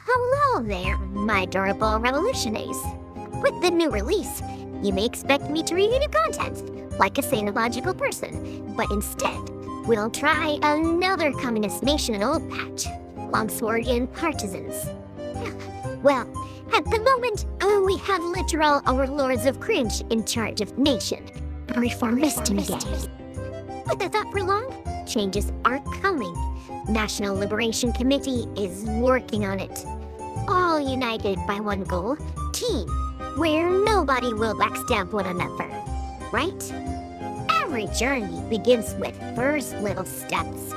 Hello there, my adorable revolutionaries. With the new release, you may expect me to review new content, like a sane and logical person, but instead, we'll try another communist nation old patch, Longswordian partisans. Well, at the moment, we have literal overlords of cringe in charge of nation, reformism day. But the thought for long, changes are coming. National Liberation Committee is working on it. All united by one goal, team, where nobody will backstab one another, right? Every journey begins with first little steps.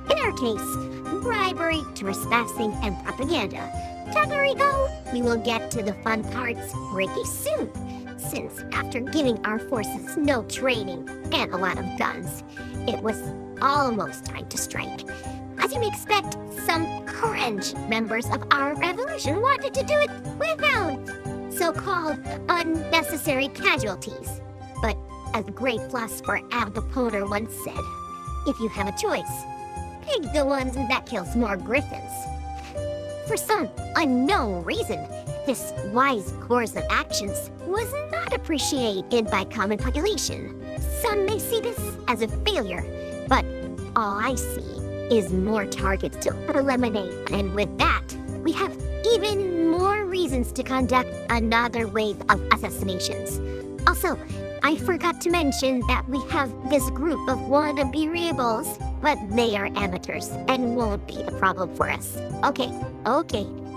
In our case, bribery, trespassing, and propaganda. Together we go, we will get to the fun parts pretty soon, since after giving our forces no training and a lot of guns, it was almost time to strike. As you may expect, some cringe members of our revolution wanted to do it without so-called unnecessary casualties. But as the great philosopher Abba Povner once said, if you have a choice, pick the ones that kills more griffons. For some unknown reason, this wise course of actions was not appreciated by common population. Some may see this as a failure, but all I see is more targets to eliminate. And with that, we have even more reasons to conduct another wave of assassinations. Also, I forgot to mention that we have this group of wannabe rebels, but they are amateurs and won't be a problem for us. Okay,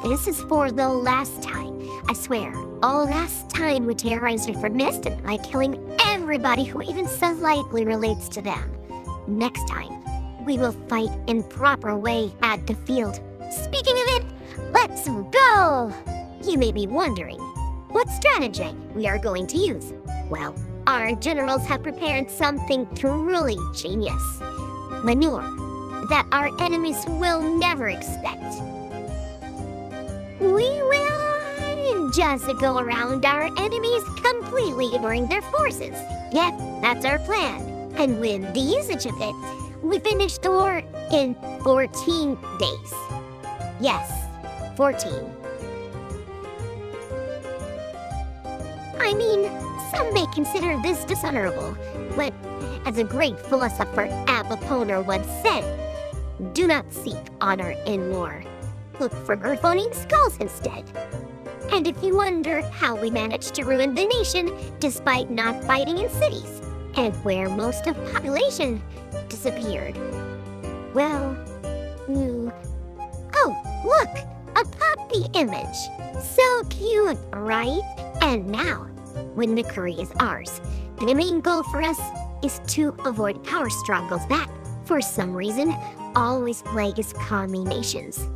this is for the last time. I swear, last time we terrorize reformism by killing everybody who even slightly relates to them. Next time, we will fight in proper way at the field. Speaking of it, let's go! You may be wondering, what strategy we are going to use? Well, our generals have prepared something truly genius. Manure that our enemies will never expect. We will just go around our enemies completely ignoring their forces. Yep, that's our plan. And with the usage of it, we finished the war in 14 days. Yes, 14. I mean, some may consider this dishonorable, but as a great philosopher Abba Povner once said, do not seek honor in war. Look for griffon skulls instead. And if you wonder how we managed to ruin the nation despite not fighting in cities, and where most of the population disappeared, well, oh, look, a puppy image. So cute, right? And now, when victory is ours, the main goal for us is to avoid power struggles that, for some reason, always plague commie nations.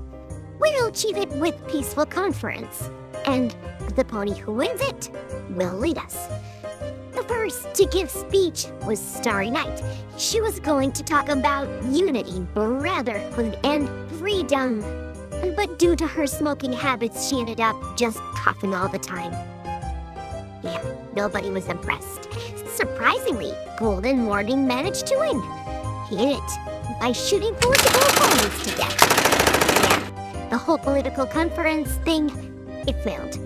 We'll achieve it with peaceful conference, and the pony who wins it will lead us. The first to give speech was Starry Night. She was going to talk about unity, brotherhood, and freedom. But due to her smoking habits, she ended up just coughing all the time. Yeah, nobody was impressed. Surprisingly, Golden Morning managed to win. He did it by shooting political opponents to death. Yeah, the whole political conference thing, it failed.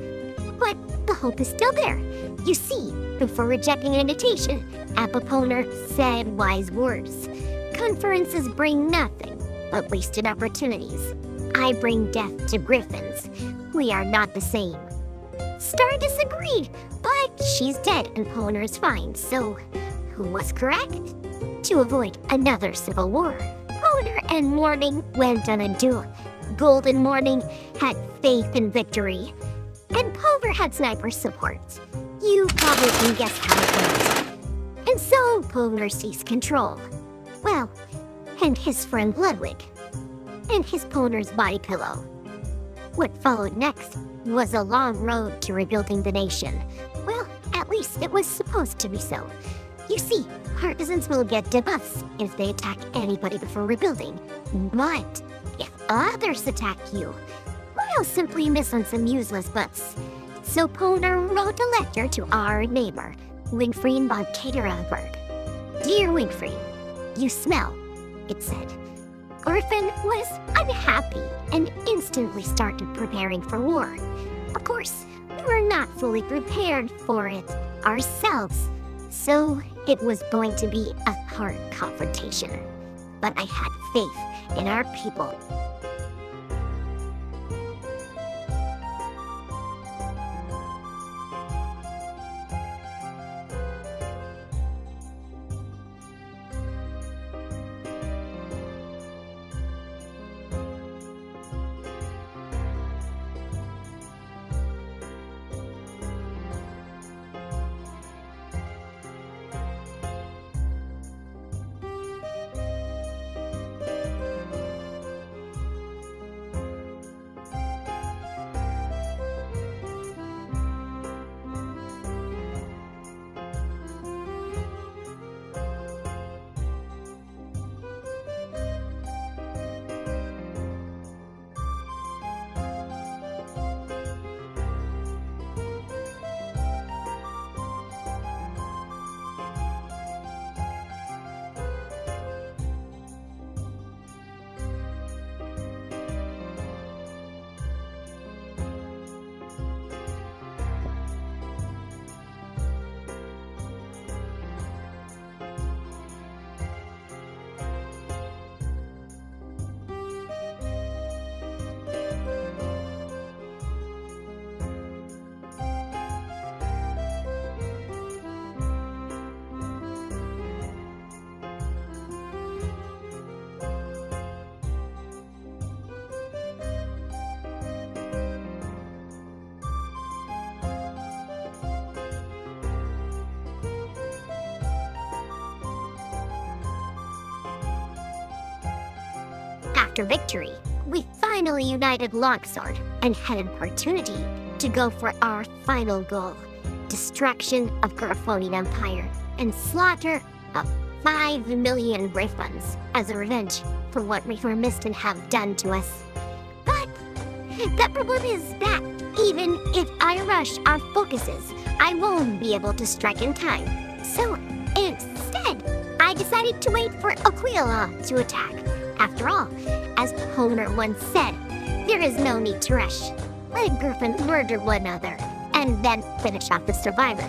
But the hope is still there. You see, before rejecting an invitation, Abba Povner said wise words. Conferences bring nothing but wasted opportunities. I bring death to griffons. We are not the same. Star disagreed, but she's dead and Povner is fine, so who was correct? To avoid another civil war, Povner and Morning went on a duel. Golden Morning had faith in victory, and Povner had sniper support. You probably can guess how it went. And so Povner seized control. Well, and his friend Ludwig, and his Povner's body pillow. What followed next was a long road to rebuilding the nation. Well, at least it was supposed to be so. You see, partisans will get debuffs if they attack anybody before rebuilding. But if others attack you, we'll simply miss on some useless butts. So Povner wrote a letter to our neighbor, Winfried von Katerenberg. Dear Winfried, you smell, it said. Griffon was unhappy and instantly started preparing for war. Of course, we were not fully prepared for it ourselves, so it was going to be a hard confrontation. But I had faith in our people. After victory, we finally united Longsword and had an opportunity to go for our final goal: destruction of Griffonian Empire and slaughter of 5 million griffons as a revenge for what Reformistan have done to us. But the problem is that even if I rush our focuses, I won't be able to strike in time. So instead, I decided to wait for Hellquill to attack. After all, as Povner once said, there is no need to rush. Let griffons murder one another, and then finish off the survivor.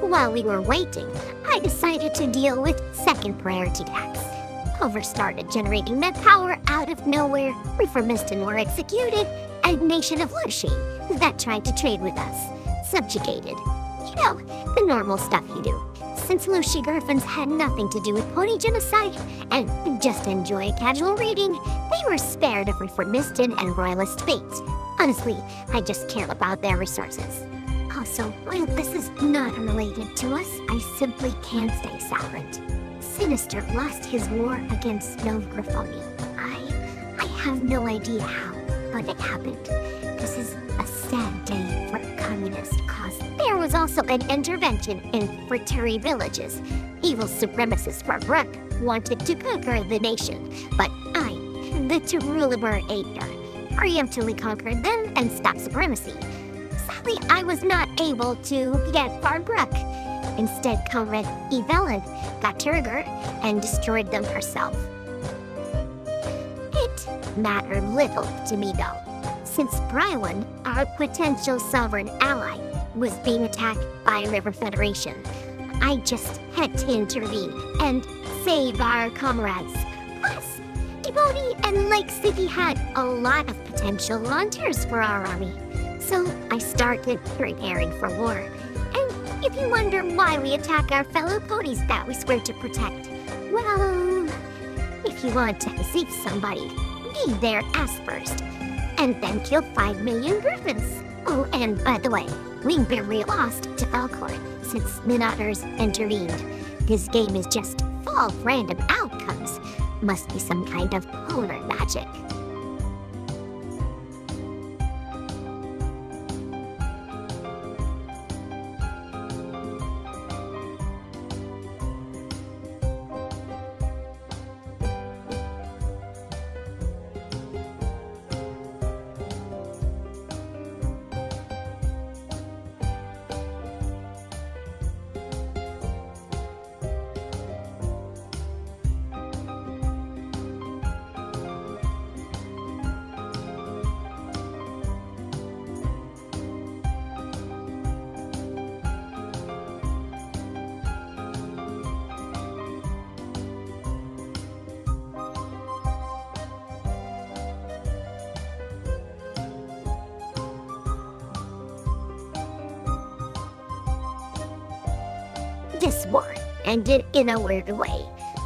While we were waiting, I decided to deal with second priority tasks. Povner started generating net power out of nowhere. Reformistan were executed, and Nation of Lushi that tried to trade with us subjugated. You know, the normal stuff you do. Since Lushi griffons had nothing to do with pony genocide and just enjoy casual reading, they were spared of Reformistan and royalist fate. Honestly, I just care about their resources. Also, while this is not related to us, I simply can't stay silent. Sinister lost his war against Nov Griffoni. I have no idea how, but it happened. This is a sad day for a communist cause. There was also an intervention in Frateri villages. Evil supremacists from Brook wanted to conquer the nation, but I, the true Liberator, preemptively conquered them and stopped supremacy. Sadly, I was not able to get far Brook. Instead, Comrade Evelyn got triggered and destroyed them herself. It mattered little to me though, since Prywhen, our potential sovereign ally, was being attacked by a River Federation. I just had to intervene and save our comrades. Plus, Dimond and Lake City had a lot of potential volunteers for our army, so I started preparing for war. And if you wonder why we attack our fellow ponies that we swear to protect, well, if you want to deceive somebody, be their ass first, and then kill 5 million griffons. Oh, and by the way, we barely lost to Falcor since Minotaurs intervened. This game is just full of random outcomes. Must be some kind of polar magic. This war ended in a weird way.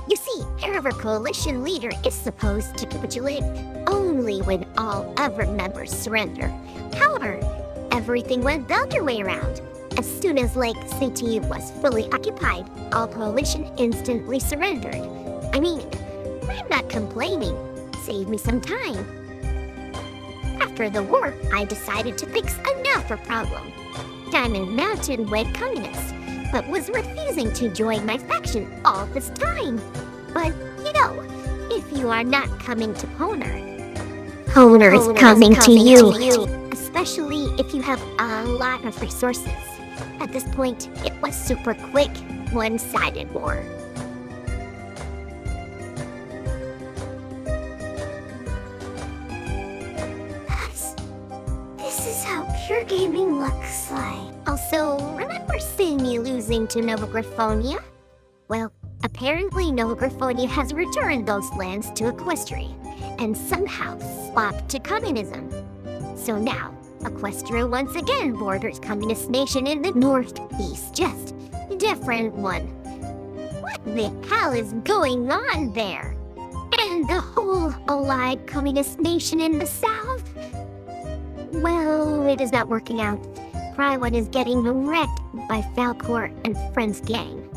You see, our coalition leader is supposed to capitulate only when all other members surrender. However, everything went the other way around. As soon as Lake City was fully occupied, all coalition instantly surrendered. I mean, I'm not complaining. Saved me some time. After the war, I decided to fix another problem. Diamond Mountain went communist, but was refusing to join my faction all this time. But, if you are not coming to Povner is coming to you. Especially if you have a lot of resources. At this point, it was super quick, one-sided war. This is how pure gaming looks like. Also, remember seeing me losing to Nova Griffonia? Well, apparently Nova Griffonia has returned those lands to Equestria, and somehow swapped to communism. So now, Equestria once again borders communist nation in the northeast, just a different one. What the hell is going on there? And the whole allied communist nation in the south? Well, it is not working out. Prywhen is getting wrecked by Falcor and Friends gang.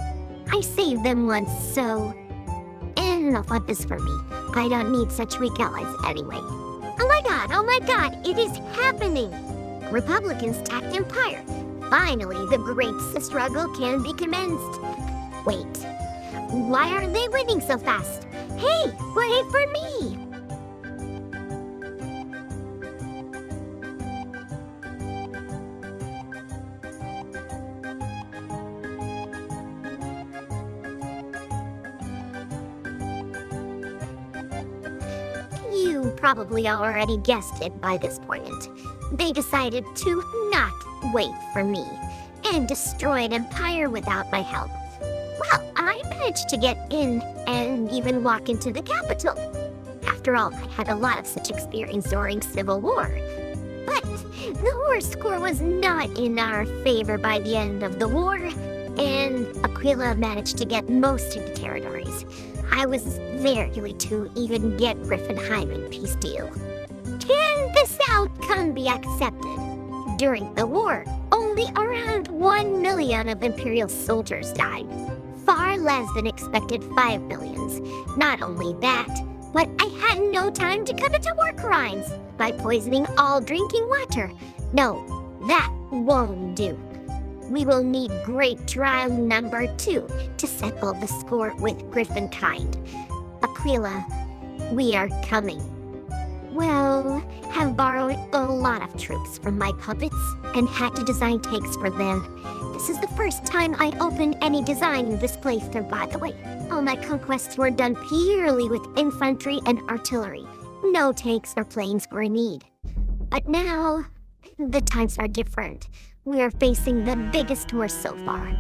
I saved them once, so enough of this for me. I don't need such weak allies anyway. Oh my god, it is happening! Republicans tacked Empire. Finally, the great struggle can be commenced. Wait, why are they winning so fast? Hey, wait for me! You probably already guessed it by this point. They decided to not wait for me, and destroyed Empire without my help. Well, I managed to get in and even walk into the capital. After all, I had a lot of such experience during Civil War. But the war score was not in our favor by the end of the war, and Aquila managed to get most of the territories. I was very late to even get Griffonheim in peace deal. Can this outcome be accepted? During the war, only around 1 million of Imperial soldiers died. Far less than expected 5 millions. Not only that, but I had no time to commit to war crimes by poisoning all drinking water. No, that won't do. We will need great trial number 2 to settle the score with Griffonkind. Aquila, we are coming. Well, have borrowed a lot of troops from my puppets and had to design tanks for them. This is the first time I opened any design in this playthrough, by the way. All my conquests were done purely with infantry and artillery. No tanks or planes were needed. But now, the times are different. We are facing the biggest war so far.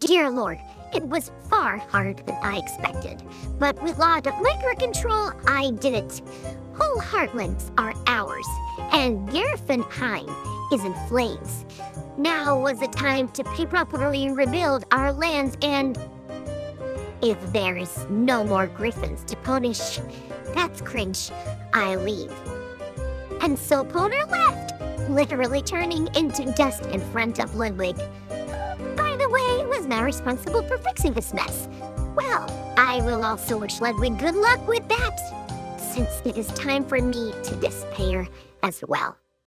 Dear Lord, it was far harder than I expected, but with a lot of micro-control, I did it. Whole Heartlands are ours, and Garifenheim is in flames. Now was the time to properly rebuild our lands, and if there is no more griffons to punish, that's cringe, I leave. And so Povner left, literally turning into dust in front of Ludwig. By the way, was now responsible for fixing this mess. Well, I will also wish Ludwig good luck with that, since it is time for me to despair as well.